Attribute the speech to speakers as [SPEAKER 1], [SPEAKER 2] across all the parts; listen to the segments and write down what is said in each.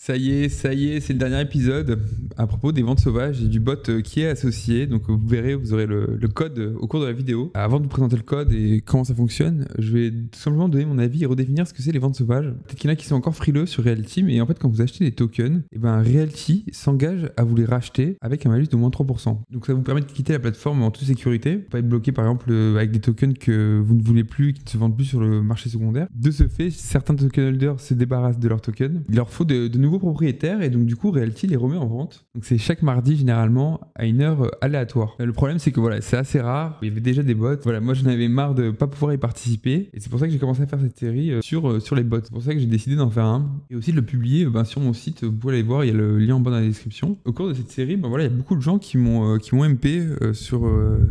[SPEAKER 1] Ça y est, c'est le dernier épisode à propos des ventes sauvages et du bot qui est associé. Donc vous verrez, vous aurez le code au cours de la vidéo. Avant de vous présenter le code et comment ça fonctionne, je vais tout simplement donner mon avis et redéfinir ce que c'est les ventes sauvages. Peut-être qu'il y en a qui sont encore frileux sur Realty, mais en fait quand vous achetez des tokens, et ben Realty s'engage à vous les racheter avec un malus de moins 3%. Donc ça vous permet de quitter la plateforme en toute sécurité, pas être bloqué par exemple avec des tokens que vous ne voulez plus, qui ne se vendent plus sur le marché secondaire. De ce fait, certains token holders se débarrassent de leurs tokens. Il leur faut de nouveaux propriétaires et donc du coup Realty les remet en vente. Donc c'est chaque mardi généralement à une heure aléatoire. Le problème c'est que voilà, c'est assez rare, il y avait déjà des bots. Voilà, moi j'en avais marre de pas pouvoir y participer et c'est pour ça que j'ai commencé à faire cette série sur les bots. C'est pour ça que j'ai décidé d'en faire un et aussi de le publier sur mon site. Vous pouvez aller voir, il y a le lien en bas dans la description. Au cours de cette série, voilà, il y a beaucoup de gens qui m'ont MP sur de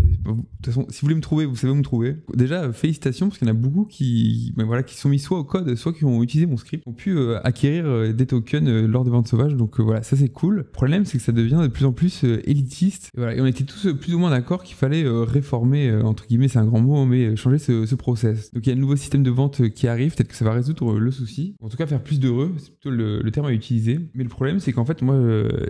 [SPEAKER 1] toute façon, si vous voulez me trouver, vous savez où me trouver. Déjà félicitations parce qu'il y en a beaucoup qui qui sont mis soit au code, soit qui ont utilisé mon script, ont pu acquérir des tokens lors des ventes sauvages. Donc voilà, ça c'est cool. Le problème c'est que ça devient de plus en plus élitiste. Et, voilà, et on était tous plus ou moins d'accord qu'il fallait réformer, entre guillemets, c'est un grand mot, mais changer ce process. Donc il y a un nouveau système de vente qui arrive, peut-être que ça va résoudre le souci. En tout cas faire plus d'heureux, c'est plutôt le terme à utiliser. Mais le problème c'est qu'en fait moi,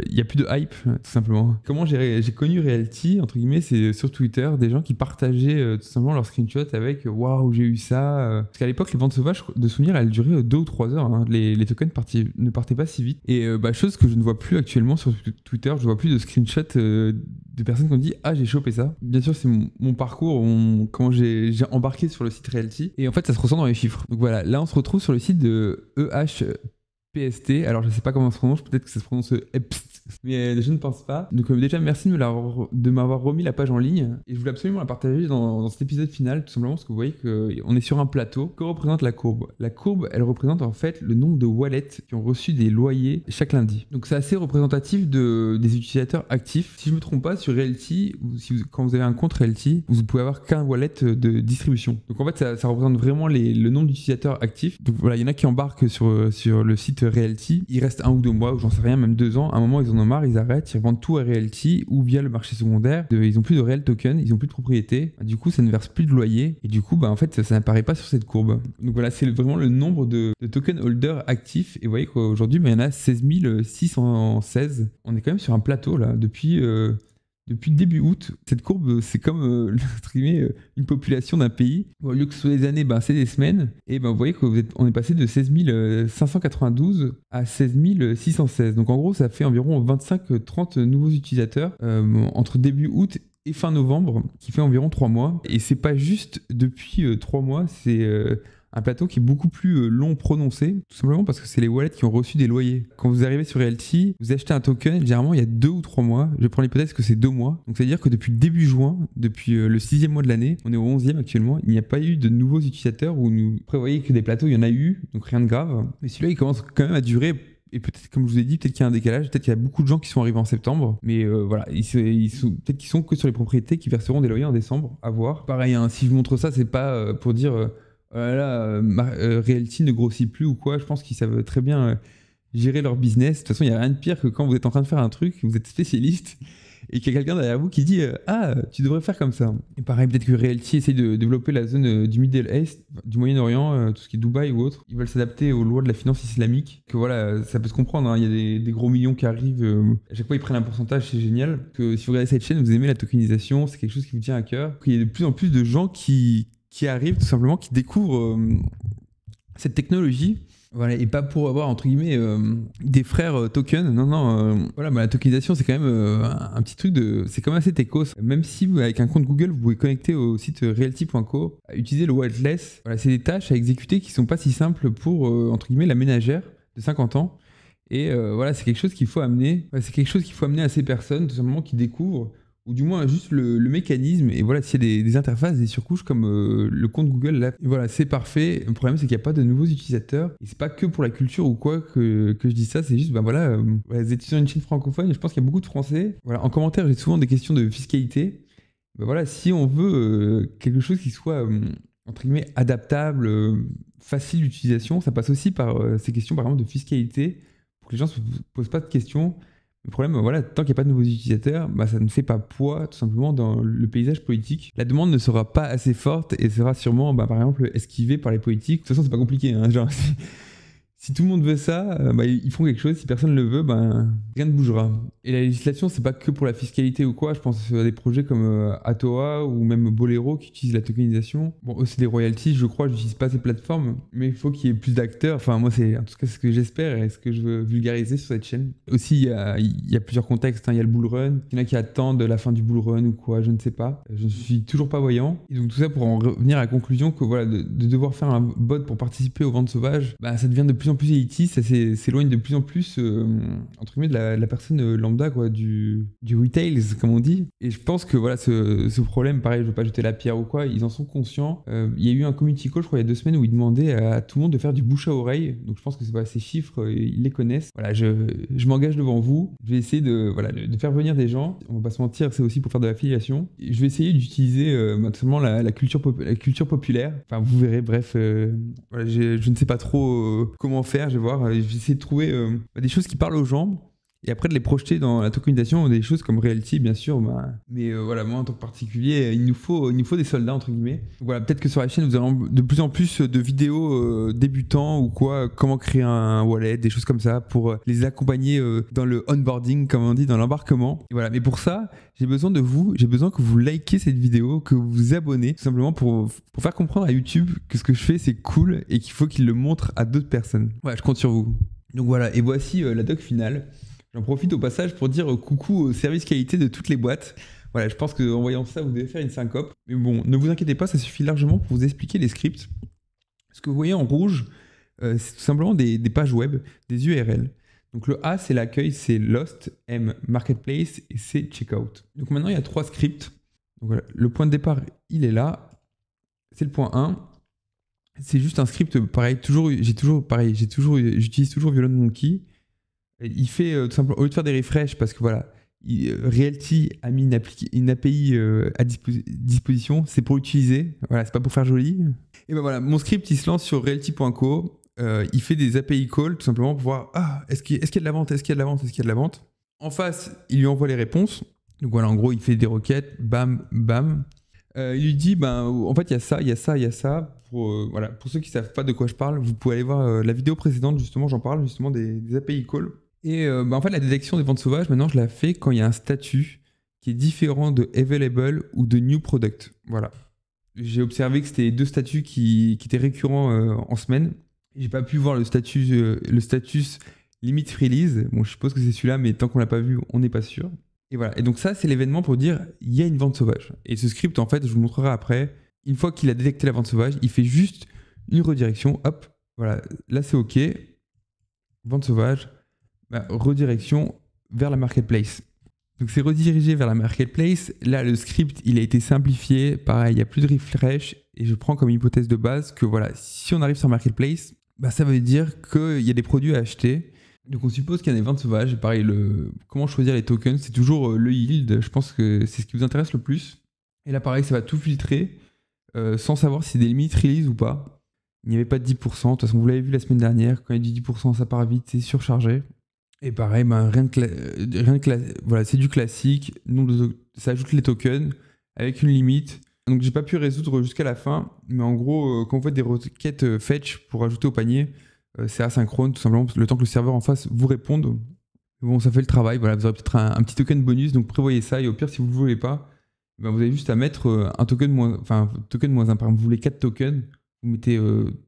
[SPEAKER 1] il n'y a plus de hype, tout simplement. Comment j'ai connu Realty, entre guillemets, c'est sur Twitter, des gens qui partageaient tout simplement leurs screenshots avec waouh, j'ai eu ça. Parce qu'à l'époque, les ventes sauvages de souvenirs, elles duraient 2 ou 3 heures. Hein. Les tokens ne partaient pas si vite. Et chose que je ne vois plus actuellement sur Twitter, je vois plus de screenshots de personnes qui ont dit ah, j'ai chopé ça. Bien sûr, c'est mon parcours, comment j'ai embarqué sur le site Realty. Et en fait, ça se ressent dans les chiffres. Donc voilà, là, on se retrouve sur le site de EHPST. Alors, je sais pas comment ça se prononce, peut-être que ça se prononce EPST. Mais je ne pense pas. Donc déjà merci de m'avoir remis la page en ligne et je voulais absolument la partager dans cet épisode final, tout simplement parce que vous voyez qu'on est sur un plateau. Que représente la courbe? La courbe, elle représente en fait le nombre de wallets qui ont reçu des loyers chaque lundi. Donc c'est assez représentatif des utilisateurs actifs. Si je ne me trompe pas, sur Realty, quand vous avez un compte Realty, vous pouvez avoir qu'un wallet de distribution. Donc en fait ça représente vraiment le nombre d'utilisateurs actifs. Donc voilà, il y en a qui embarquent sur le site Realty. Il reste 1 ou 2 mois, ou j'en sais rien, même 2 ans. À un moment ils en ont marre, ils arrêtent, ils revendent tout à Realty ou via le marché secondaire. Ils n'ont plus de réel token, ils n'ont plus de propriété. Du coup, ça ne verse plus de loyer et du coup, en fait, ça n'apparaît pas sur cette courbe. Donc voilà, c'est vraiment le nombre de token holders actifs. Et vous voyez qu'aujourd'hui, il y en a 16 616. On est quand même sur un plateau là depuis début août. Cette courbe, c'est comme une population d'un pays. Au lieu que ce soit des années, c'est des semaines. Et vous voyez qu'on est passé de 16 592 à 16 616. Donc en gros, ça fait environ 25-30 nouveaux utilisateurs entre début août et fin novembre, qui fait environ 3 mois. Et c'est pas juste depuis 3 mois, c'est un plateau qui est beaucoup plus long prononcé, tout simplement parce que c'est les wallets qui ont reçu des loyers. Quand vous arrivez sur Realty, vous achetez un token, généralement il y a 2 ou 3 mois, je prends l'hypothèse que c'est 2 mois, donc c'est à dire que depuis début juin, depuis le 6e mois de l'année, on est au 11e actuellement, il n'y a pas eu de nouveaux utilisateurs où nous prévoyez que des plateaux, il y en a eu, donc rien de grave, mais celui-là il commence quand même à durer. Et peut-être, comme je vous ai dit, peut-être qu'il y a un décalage, peut-être qu'il y a beaucoup de gens qui sont arrivés en septembre, mais voilà, peut-être qu'ils sont que sur les propriétés qui verseront des loyers en décembre, à voir. Pareil, hein, si je vous montre ça, c'est pas pour dire Realty ne grossit plus ou quoi. Je pense qu'ils savent très bien gérer leur business. De toute façon, il n'y a rien de pire que quand vous êtes en train de faire un truc, vous êtes spécialiste et qu'il y a quelqu'un derrière vous qui dit ah, tu devrais faire comme ça. Et pareil, peut-être que Realty essaye de développer la zone du Middle East, du Moyen-Orient, tout ce qui est Dubaï ou autre. Ils veulent s'adapter aux lois de la finance islamique. Que voilà, ça peut se comprendre, hein. Il y a des gros millions qui arrivent. À chaque fois, ils prennent un pourcentage, c'est génial. Que si vous regardez cette chaîne, vous aimez la tokenisation, c'est quelque chose qui vous tient à cœur. Il y a de plus en plus de gens qui arrivent tout simplement, qui découvrent cette technologie. Voilà, et pas pour avoir entre guillemets des frères tokens. Non, voilà, la tokenisation c'est quand même un petit truc c'est quand même assez techos. Même si vous, avec un compte Google, vous pouvez connecter au site realty.co, utiliser le walletless. Voilà, c'est des tâches à exécuter qui sont pas si simples pour entre guillemets la ménagère de 50 ans. Et voilà, c'est quelque chose qu'il faut amener. C'est quelque chose qu'il faut amener à ces personnes tout simplement qui découvrent, ou du moins juste le mécanisme. Et voilà, s'il y a des interfaces, des surcouches comme le compte Google là, et voilà, c'est parfait. Le problème c'est qu'il n'y a pas de nouveaux utilisateurs et c'est pas que pour la culture ou quoi que je dis ça, c'est juste voilà, vous êtes sur une chaîne francophone et je pense qu'il y a beaucoup de Français. Voilà, en commentaire j'ai souvent des questions de fiscalité. Voilà, si on veut quelque chose qui soit entre guillemets adaptable, facile d'utilisation, ça passe aussi par ces questions par exemple de fiscalité, pour que les gens se posent pas de questions. Le problème, voilà, tant qu'il n'y a pas de nouveaux utilisateurs, ça ne fait pas poids tout simplement dans le paysage politique. La demande ne sera pas assez forte et sera sûrement, par exemple, esquivée par les politiques. De toute façon, c'est pas compliqué, hein, genre, Si tout le monde veut ça, ils font quelque chose. Si personne ne le veut, rien ne bougera. Et la législation, c'est pas que pour la fiscalité ou quoi. Je pense à des projets comme Atoa ou même Bolero qui utilisent la tokenisation. Bon, eux, c'est des royalties, je crois. Je n'utilise pas ces plateformes, mais il faut qu'il y ait plus d'acteurs. Enfin, moi, c'est en tout cas ce que j'espère et ce que je veux vulgariser sur cette chaîne. Aussi, il y a plusieurs contextes. Il y a le bull run. Il y en a qui attendent la fin du bull run ou quoi, je ne sais pas. Je ne suis toujours pas voyant. Et donc, tout ça pour en revenir à la conclusion que voilà, de devoir faire un bot pour participer aux ventes sauvages, ça devient de plus en plus élitiste. Ça s'éloigne de plus en plus, entre guillemets, de la personne lambda, quoi, du retail, comme on dit. Et je pense que voilà, ce problème, pareil, je veux pas jeter la pierre ou quoi, ils en sont conscients. Il y a eu un community call, je crois, il y a 2 semaines où ils demandaient à tout le monde de faire du bouche à oreille. Donc je pense que ces chiffres, ils les connaissent. Voilà, je m'engage devant vous. Je vais essayer de faire venir des gens. On va pas se mentir, c'est aussi pour faire de l'affiliation. Je vais essayer d'utiliser tout simplement la culture populaire. Enfin, vous verrez, bref, voilà, je ne sais pas trop comment faire. Je vais voir. Je vais essayer de trouver des choses qui parlent aux gens. Et après de les projeter dans la tokenisation, des choses comme Realty, bien sûr. Mais voilà, moi en tant que particulier, il nous faut des soldats, entre guillemets. Voilà, peut-être que sur la chaîne, vous aurez de plus en plus de vidéos débutants ou quoi, comment créer un wallet, des choses comme ça, pour les accompagner dans le onboarding, comme on dit, dans l'embarquement. Et voilà, mais pour ça, j'ai besoin de vous, j'ai besoin que vous likez cette vidéo, que vous vous abonnez, tout simplement pour faire comprendre à YouTube que ce que je fais, c'est cool et qu'il faut qu'il le montre à d'autres personnes. Ouais, je compte sur vous. Donc voilà, et voici la doc finale. J'en profite au passage pour dire coucou au service qualité de toutes les boîtes. Voilà, je pense qu'en voyant ça, vous devez faire une syncope. Mais bon, ne vous inquiétez pas, ça suffit largement pour vous expliquer les scripts. Ce que vous voyez en rouge, c'est tout simplement des pages web, des URL. Donc le A, c'est l'accueil, c'est Lost, M, Marketplace et C, Checkout. Donc maintenant, il y a 3 scripts. Donc voilà, le point de départ, il est là. C'est le point 1. C'est juste un script, pareil, j'utilise toujours Violent Monkey. Il fait tout simplement, au lieu de faire des refresh, parce que voilà, Realty a mis une API à disposition, c'est pour utiliser, voilà, c'est pas pour faire joli. Et ben voilà, mon script il se lance sur realty.co, il fait des API calls tout simplement pour voir est-ce qu'il y a de la vente, est-ce qu'il y a de la vente, est-ce qu'il y a de la vente. En face, il lui envoie les réponses. Donc voilà, en gros, il fait des requêtes, bam, bam. Il lui dit, en fait, il y a ça, il y a ça, il y a ça. Voilà, pour ceux qui ne savent pas de quoi je parle, vous pouvez aller voir la vidéo précédente, justement, j'en parle, justement, des API calls. Et en fait, la détection des ventes sauvages, maintenant, je la fais quand il y a un statut qui est différent de Available ou de New Product. Voilà. J'ai observé que c'était 2 statuts qui étaient récurrents en semaine. J'ai pas pu voir le status Limit Release. Bon, je suppose que c'est celui-là, mais tant qu'on l'a pas vu, on n'est pas sûr. Et voilà. Et donc ça, c'est l'événement pour dire il y a une vente sauvage. Et ce script, en fait, je vous montrerai après. Une fois qu'il a détecté la vente sauvage, il fait juste une redirection. Hop, voilà. Là, c'est OK. Vente sauvage. Redirection vers la marketplace. Donc c'est redirigé vers la marketplace. Là, le script, il a été simplifié. Pareil, il n'y a plus de refresh. Et je prends comme hypothèse de base que voilà, si on arrive sur marketplace, ça veut dire qu'il y a des produits à acheter. Donc on suppose qu'il y a des ventes sauvages. Et pareil, comment choisir les tokens, c'est toujours le yield. Je pense que c'est ce qui vous intéresse le plus. Et là, pareil, ça va tout filtrer sans savoir si c'est des limites release ou pas. Il n'y avait pas de 10%. De toute façon, vous l'avez vu la semaine dernière. Quand il dit 10%, ça part vite, c'est surchargé. Et pareil, voilà, c'est du classique. Ça ajoute les tokens avec une limite. Donc j'ai pas pu résoudre jusqu'à la fin. Mais en gros, quand vous faites des requêtes fetch pour ajouter au panier, c'est asynchrone, tout simplement, le temps que le serveur en face vous réponde. Bon, ça fait le travail. Voilà, vous aurez peut-être un petit token bonus. Donc prévoyez ça. Et au pire, si vous ne le voulez pas, vous avez juste à mettre un token moins 1. Par exemple, vous voulez 4 tokens, vous mettez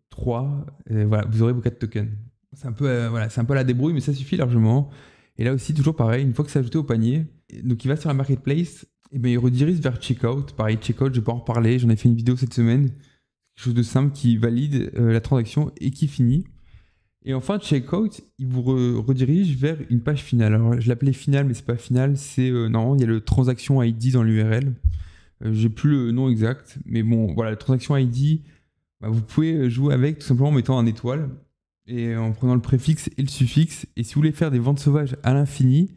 [SPEAKER 1] 3. Et voilà, vous aurez vos 4 tokens. C'est un peu la débrouille, mais ça suffit largement. Et là aussi, toujours pareil, une fois que c'est ajouté au panier, donc il va sur la marketplace, et il redirige vers checkout. Pareil, checkout, je vais pas en reparler, j'en ai fait une vidéo cette semaine. Quelque chose de simple qui valide la transaction et qui finit. Et enfin, checkout, il vous redirige vers une page finale. Alors, je l'appelais finale, mais c'est pas finale. C'est normalement, il y a le transaction ID dans l'URL. J'ai plus le nom exact, mais bon, voilà, la transaction ID, vous pouvez jouer avec tout simplement en mettant un étoile. Et en prenant le préfixe et le suffixe. Et si vous voulez faire des ventes sauvages à l'infini,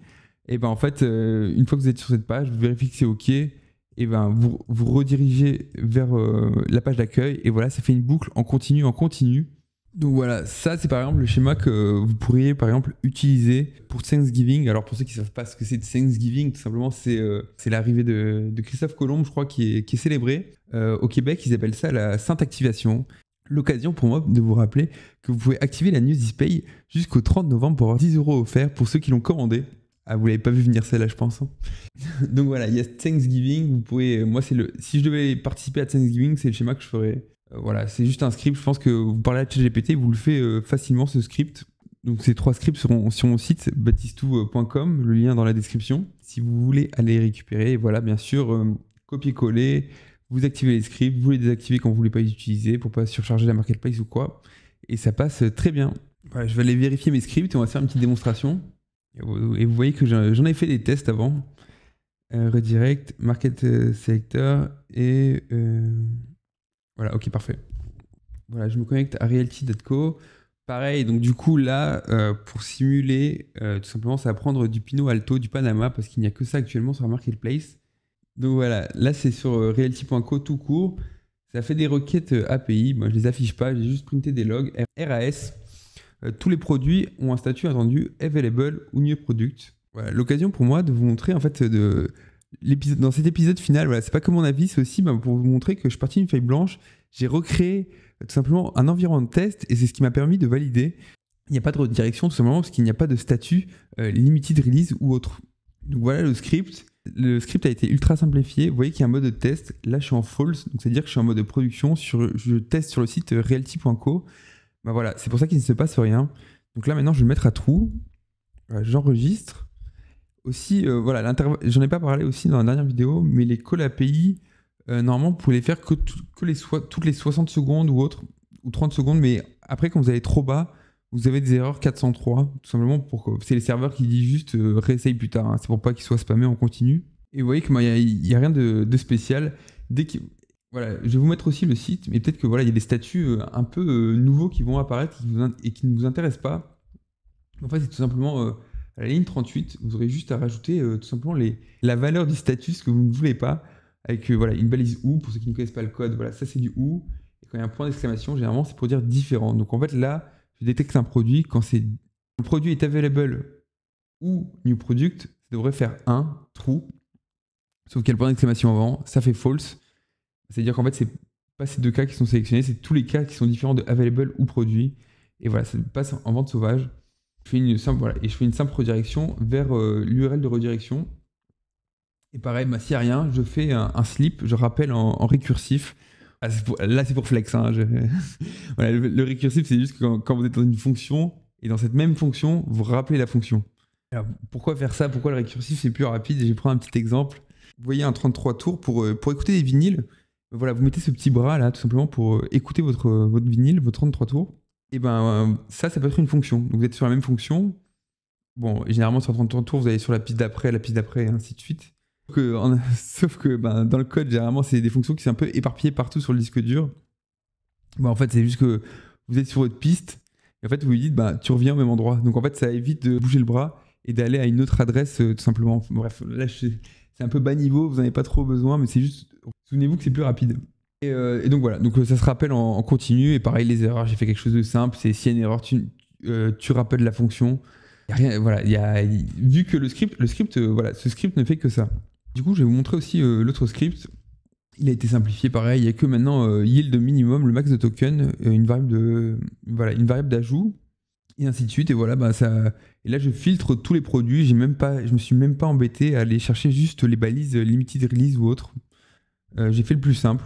[SPEAKER 1] et en fait, une fois que vous êtes sur cette page, vous vérifiez que c'est OK. Et vous redirigez vers la page d'accueil. Et voilà, ça fait une boucle en continu, en continu. Donc voilà, ça c'est par exemple le schéma que vous pourriez par exemple utiliser pour Thanksgiving. Alors pour ceux qui ne savent pas ce que c'est Thanksgiving, tout simplement c'est l'arrivée de Christophe Colomb, je crois, qui est célébré. Au Québec, ils appellent ça la Sainte Activation. L'occasion pour moi de vous rappeler que vous pouvez activer la news display jusqu'au 30 novembre pour avoir 10 € offerts pour ceux qui l'ont commandé. Ah, vous l'avez pas vu venir celle-là, je pense. Hein. Donc voilà, il y a Thanksgiving. Vous pouvez, moi, si je devais participer à Thanksgiving, c'est le schéma que je ferais. Voilà, c'est juste un script. Je pense que vous parlez à ChatGPT, vous le faites facilement ce script. Donc ces 3 scripts seront sur mon site baptistou.com, le lien dans la description. Si vous voulez aller les récupérer, voilà, bien sûr, copier-coller. Vous activez les scripts, vous les désactivez quand vous ne voulez pas les utiliser pour pas surcharger la marketplace ou quoi. Et ça passe très bien. Voilà, je vais aller vérifier mes scripts et on va faire une petite démonstration. Et vous voyez que j'en ai fait des tests avant. Redirect, Market Selector et... Voilà, ok, parfait. Voilà, je me connecte à realty.co. Pareil, donc du coup là, pour simuler, tout simplement, ça va prendre du Pinot Alto, du Panama, parce qu'il n'y a que ça actuellement sur la marketplace. Donc voilà, là c'est sur realty.co tout court. Ça fait des requêtes API. Moi je les affiche pas, j'ai juste printé des logs. RAS. Tous les produits ont un statut attendu available ou new product. Voilà, l'occasion pour moi de vous montrer en fait dans cet épisode final. Voilà, c'est pas que mon avis, c'est aussi pour vous montrer que je suis parti d'une feuille blanche. J'ai recréé tout simplement un environnement de test et c'est ce qui m'a permis de valider. Il n'y a pas de redirection tout simplement parce qu'il n'y a pas de statut limited release ou autre. Donc voilà le script. Le script a été ultra simplifié. Vous voyez qu'il y a un mode de test. Là, je suis en false, donc c'est-à-dire que je suis en mode de production. Je teste sur le site realty.co. Ben voilà, c'est pour ça qu'il ne se passe rien. Donc là, maintenant, je vais le mettre à true. Voilà, j'enregistre. Aussi, voilà, j'en ai pas parlé aussi dans la dernière vidéo, mais les calls API, normalement, vous pouvez les faire que toutes les 60 secondes ou autres, ou 30 secondes. Mais après, quand vous allez trop bas, vous avez des erreurs 403, tout simplement c'est les serveurs qui disent juste réessaye plus tard. Hein. C'est pour pas qu'ils soient spammés en continu. Et vous voyez qu'il n'y a rien de spécial. Voilà, je vais vous mettre aussi le site, mais peut-être que voilà, il y a des statuts un peu nouveaux qui vont apparaître et qui ne vous intéressent pas. En fait, c'est tout simplement à la ligne 38, vous aurez juste à rajouter tout simplement la valeur du statut, ce que vous ne voulez pas, avec voilà, une balise OU, pour ceux qui ne connaissent pas le code. Voilà, ça c'est du OU. Et quand il y a un point d'exclamation, généralement, c'est pour dire différent. Donc en fait, là, je détecte un produit. Quand le produit est available ou new product, ça devrait faire 1, true. Sauf qu'il y a le point d'exclamation avant, ça fait false. C'est-à-dire qu'en fait, c'est pas ces 2 cas qui sont sélectionnés, c'est tous les cas qui sont différents de available ou produit. Et voilà, ça passe en vente sauvage. Je fais une simple redirection vers l'URL de redirection. Et pareil, s'il n'y a rien, je fais un slip, je rappelle en récursif. Ah, là, c'est pour flex. Hein, voilà, le récursif, c'est juste que quand vous êtes dans une fonction, et dans cette même fonction, vous rappelez la fonction. Alors, pourquoi faire ça? Pourquoi le récursif, c'est plus rapide? Je vais prendre un petit exemple. Vous voyez un 33 tours pour écouter des vinyles. Voilà, vous mettez ce petit bras là, tout simplement pour écouter votre vinyle, votre 33 tours. Et ça peut être une fonction. Donc vous êtes sur la même fonction. Bon, généralement sur 33 tours, vous allez sur la piste d'après, et ainsi de suite. Sauf que dans le code, généralement, c'est des fonctions qui sont un peu éparpillées partout sur le disque dur. En fait, c'est juste que vous êtes sur votre piste et en fait, vous lui dites, tu reviens au même endroit. Donc en fait, ça évite de bouger le bras et d'aller à une autre adresse, tout simplement. Bref, là, c'est un peu bas niveau, vous n'en avez pas trop besoin, mais c'est juste, souvenez-vous que c'est plus rapide. Et donc voilà, donc ça se rappelle en continu. Et pareil, les erreurs, j'ai fait quelque chose de simple. C'est s'il y a une erreur, tu rappelles la fonction. Voilà, vu que le script, voilà, ce script ne fait que ça. Du coup, je vais vous montrer aussi l'autre script. Il a été simplifié, pareil. Il n'y a que maintenant yield minimum, le max de token, une variable d'ajout, et ainsi de suite. Et voilà, et là, je filtre tous les produits. Je me suis même pas embêté à aller chercher juste les balises limited release ou autre. J'ai fait le plus simple.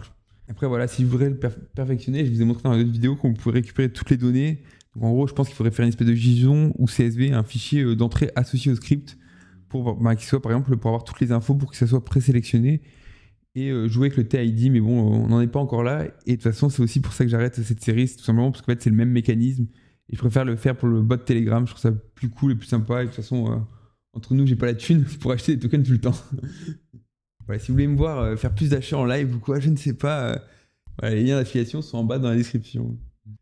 [SPEAKER 1] Après, voilà, si vous voulez le perfectionner, je vous ai montré dans une autre vidéo qu'on pouvait récupérer toutes les données. Donc, en gros, je pense qu'il faudrait faire une espèce de JSON ou CSV, un fichier d'entrée associé au script pour qu'il soit, par exemple, pour avoir toutes les infos pour que ça soit présélectionné et jouer avec le TID. Mais bon, on n'en est pas encore là. Et de toute façon, c'est aussi pour ça que j'arrête cette série. C'est tout simplement parce qu'en fait, c'est le même mécanisme. Et je préfère le faire pour le bot Telegram. Je trouve ça plus cool et plus sympa. Et de toute façon, entre nous, j'ai pas la thune pour acheter des tokens tout le temps. Voilà, si vous voulez me voir faire plus d'achats en live ou quoi, je ne sais pas. Voilà, les liens d'affiliation sont en bas dans la description.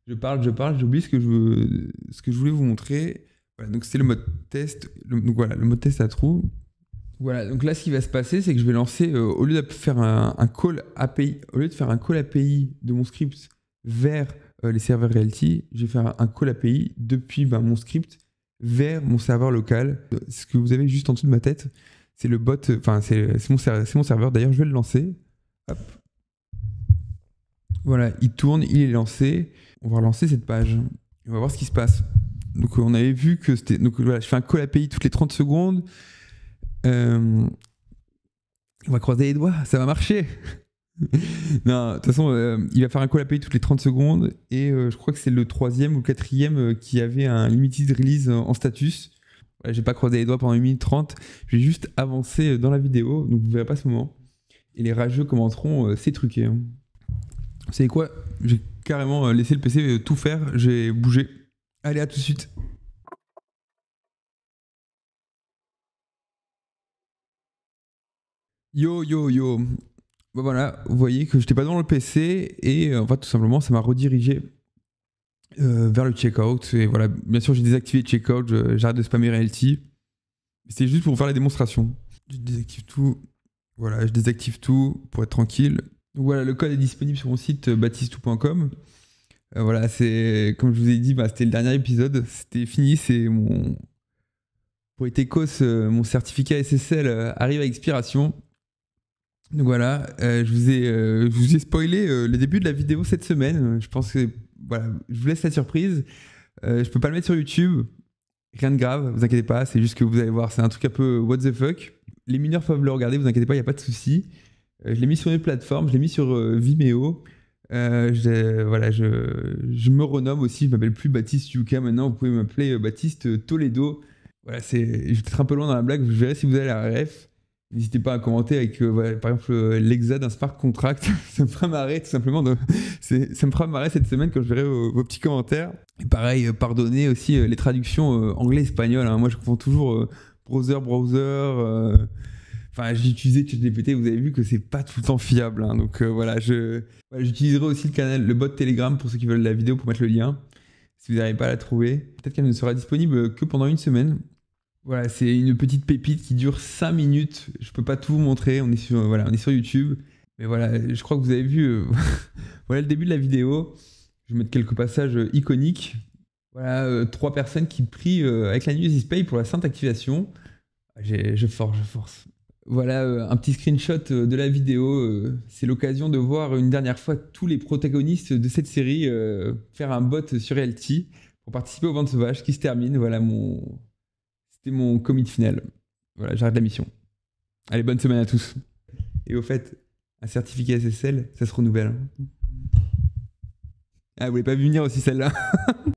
[SPEAKER 1] Je parle, j'oublie ce que je voulais vous montrer. Voilà, donc c'est le mode test. Donc voilà, le mode test à true. Voilà, donc là, ce qui va se passer, c'est que je vais lancer, au lieu de faire un call API, de mon script vers les serveurs Realty, je vais faire un call API depuis mon script vers mon serveur local. Ce que vous avez juste en dessous de ma tête, c'est le bot, c'est mon serveur. D'ailleurs, je vais le lancer. Hop. Voilà, il tourne, il est lancé. On va relancer cette page. On va voir ce qui se passe. Donc on avait vu que c'était... Donc voilà, je fais un call API toutes les 30 secondes. On va croiser les doigts, ça va marcher. Non, de toute façon, il va faire un call API toutes les 30 secondes. Et je crois que c'est le troisième ou le quatrième qui avait un limited release en status. Voilà, j'ai pas croisé les doigts pendant 1 minute 30. Je vais juste avancer dans la vidéo. Donc vous verrez pas ce moment. Et les rageux commenteront, c'est truqué. Hein. Vous savez quoi? J'ai carrément laissé le PC tout faire. J'ai bougé. Allez, à tout de suite. Yo, yo, yo. Bon, voilà, vous voyez que j'étais pas dans le PC et en fait, tout simplement, ça m'a redirigé vers le checkout. Et voilà, bien sûr, j'ai désactivé le checkout. J'arrête de spammer Realty. C'était juste pour vous faire la démonstration. Je désactive tout. Voilà, je désactive tout pour être tranquille. Donc voilà, le code est disponible sur mon site baptistou.com. Voilà, c'est comme je vous ai dit, bah, c'était le dernier épisode. C'était fini, c'est mon. Pour Ethecos, mon certificat SSL arrive à expiration. Donc voilà, je vous ai spoilé le début de la vidéo cette semaine. Je pense que voilà, je vous laisse la surprise. Je peux pas le mettre sur YouTube, rien de grave, vous inquiétez pas. C'est juste que vous allez voir, c'est un truc un peu what the fuck. Les mineurs peuvent le regarder, vous inquiétez pas, il y a pas de souci. Je l'ai mis sur une plateforme, je l'ai mis sur Vimeo. Voilà, je me renomme aussi, je m'appelle plus Baptiste Yuka maintenant, vous pouvez m'appeler Baptiste Toledo. Voilà, je vais être un peu loin dans la blague, je verrai si vous avez la ref. N'hésitez pas à commenter avec, voilà, par exemple, l'exa d'un smart contract. Ça me fera marrer, tout simplement. Ça me fera marrer cette semaine quand je verrai vos petits commentaires. Et pareil, pardonnez aussi les traductions anglais-espagnol. Hein. Moi, je confonds toujours browser. Enfin, j'ai utilisé ChatGPT, vous avez vu que c'est pas tout le temps fiable. Hein. Donc voilà, voilà, j'utiliserai aussi le bot Telegram pour ceux qui veulent la vidéo pour mettre le lien. Si vous n'arrivez pas à la trouver, peut-être qu'elle ne sera disponible que pendant 1 semaine. Voilà, c'est une petite pépite qui dure 5 minutes. Je peux pas tout vous montrer. On est sur, voilà, on est sur YouTube. Mais voilà, je crois que vous avez vu. Voilà le début de la vidéo. Je vais mettre quelques passages iconiques. Voilà, 3 personnes qui prient avec la News is Pay pour la sainte activation. Je force. Voilà, un petit screenshot de la vidéo. C'est l'occasion de voir une dernière fois tous les protagonistes de cette série faire un bot sur Realty pour participer aux ventes sauvages qui se termine. Voilà C'était mon commit final. Voilà, j'arrête la mission. Allez, bonne semaine à tous. Et au fait, un certificat SSL, ça se renouvelle. Ah, vous voulez pas venir aussi celle-là?